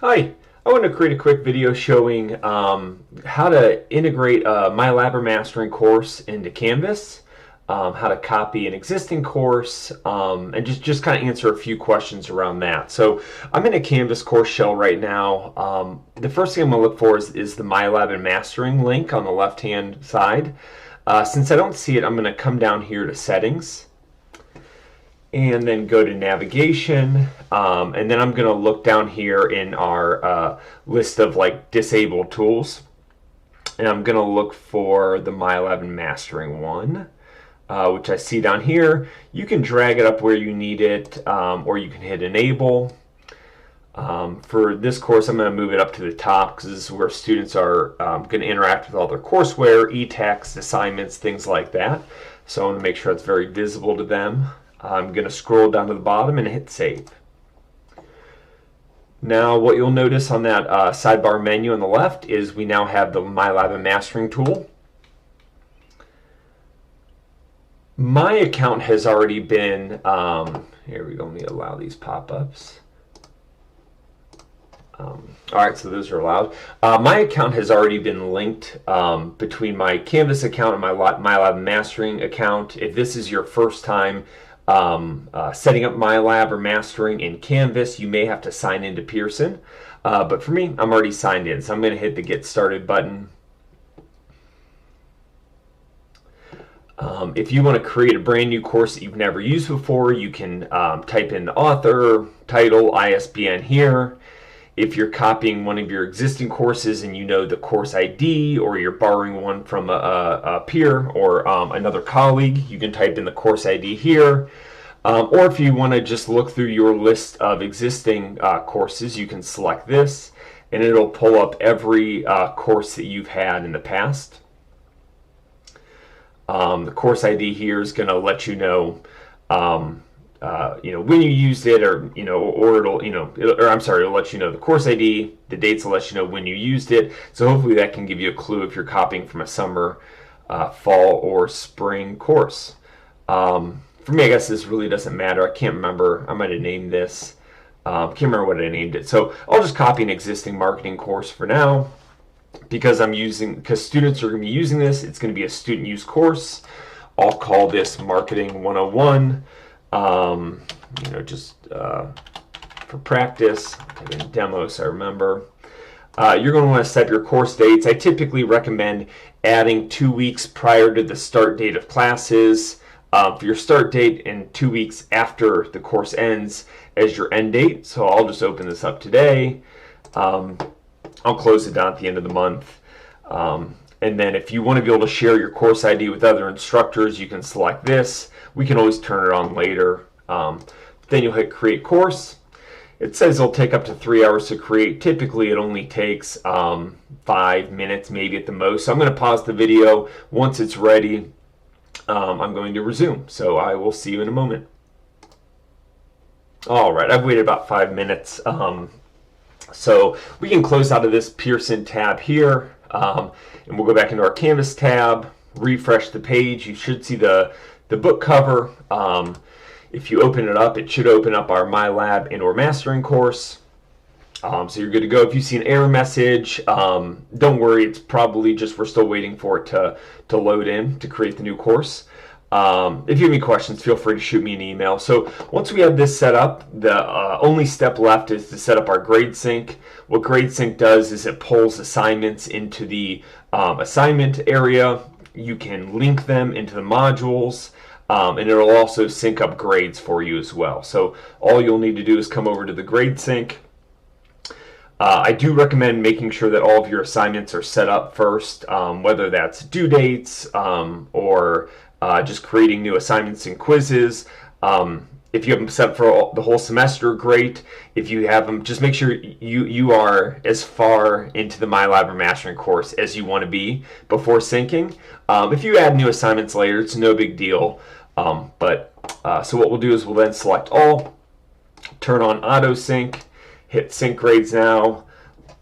Hi, I want to create a quick video showing how to integrate a MyLabMastering course into Canvas, how to copy an existing course, and just kind of answer a few questions around that. So I'm in a Canvas course shell right now. The first thing I'm going to look for is the MyLabMastering link on the left-hand side. Since I don't see it, I'm going to come down here to Settings, and then go to navigation, and then I'm going to look down here in our list of like disabled tools, and I'm going to look for the MyLabMastering one, which I see down here. You can drag it up where you need it, or you can hit enable. For this course, I'm going to move it up to the top because this is where students are going to interact with all their courseware, e-text, assignments, things like that. So I want to make sure it's very visible to them. I'm going to scroll down to the bottom and hit save. Now what you'll notice on that sidebar menu on the left is we now have the MyLabMastering tool. My account has already been, here we go, let me allow these pop-ups. Alright, so those are allowed. My account has already been linked between my Canvas account and my MyLabMastering account. If this is your first time setting up MyLab or mastering in Canvas, you may have to sign into Pearson. But for me, I'm already signed in, so I'm going to hit the Get Started button. If you want to create a brand new course that you've never used before, you can type in the author, title, ISBN here. If you're copying one of your existing courses and you know the course ID, or you're borrowing one from a peer or another colleague, you can type in the course ID here. Or if you want to just look through your list of existing courses, you can select this and it'll pull up every course that you've had in the past. The course ID here is going to let you know when you used it, or it'll it'll let you know the course ID. The dates will let you know when you used it. So hopefully that can give you a clue if you're copying from a summer, fall, or spring course. For me, I guess this really doesn't matter. I can't remember. I might have named this. Can't remember what I named it. So I'll just copy an existing marketing course for now, because students are going to be using this. It's going to be a student use course. I'll call this Marketing 101. Just for practice, and demo, so I remember. You're going to want to set your course dates. I typically recommend adding 2 weeks prior to the start date of classes for your start date, and 2 weeks after the course ends as your end date. So I'll just open this up today. I'll close it down at the end of the month. And then if you want to be able to share your course ID with other instructors, you can select this. We can always turn it on later. Then you'll hit Create Course. It says it'll take up to 3 hours to create. Typically, it only takes 5 minutes, maybe at the most. So I'm going to pause the video. Once it's ready, I'm going to resume. So I will see you in a moment. All right, I've waited about 5 minutes. So we can close out of this Pearson tab here, and we'll go back into our Canvas tab, refresh the page. You should see the book cover. If you open it up, it should open up our MyLab and/or Mastering course. So you're good to go. If you see an error message, don't worry. It's probably just we're still waiting for it to load in to create the new course. If you have any questions, feel free to shoot me an email. So once we have this set up, the only step left is to set up our GradeSync. What GradeSync does is it pulls assignments into the assignment area. You can link them into the modules, and it'll also sync up grades for you as well. So all you'll need to do is come over to the GradeSync. I do recommend making sure that all of your assignments are set up first, whether that's due dates or just creating new assignments and quizzes. If you have them set for the whole semester, great. If you have them, just make sure you are as far into the MyLabMastering course as you want to be before syncing. If you add new assignments later, it's no big deal. So what we'll do is we'll then select all, turn on auto sync, hit sync grades now.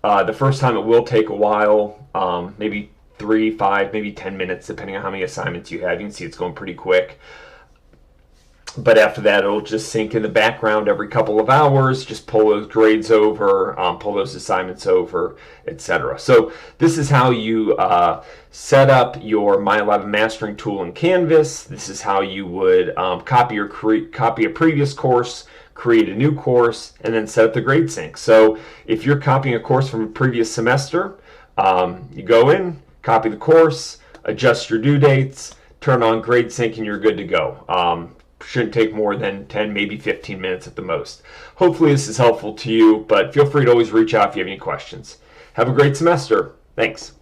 The first time it will take a while, maybe 3, 5, maybe 10 minutes, depending on how many assignments you have. You can see it's going pretty quick. But after that, it'll just sync in the background every couple of hours. Just pull those grades over, pull those assignments over, etc. So this is how you set up your MyLab Mastering tool in Canvas. This is how you would copy a previous course, create a new course, and then set up the grade sync. So if you're copying a course from a previous semester, you go in, copy the course, adjust your due dates, turn on grade sync, and you're good to go. Shouldn't take more than 10, maybe 15 minutes at the most. Hopefully this is helpful to you, but feel free to always reach out if you have any questions. Have a great semester. Thanks.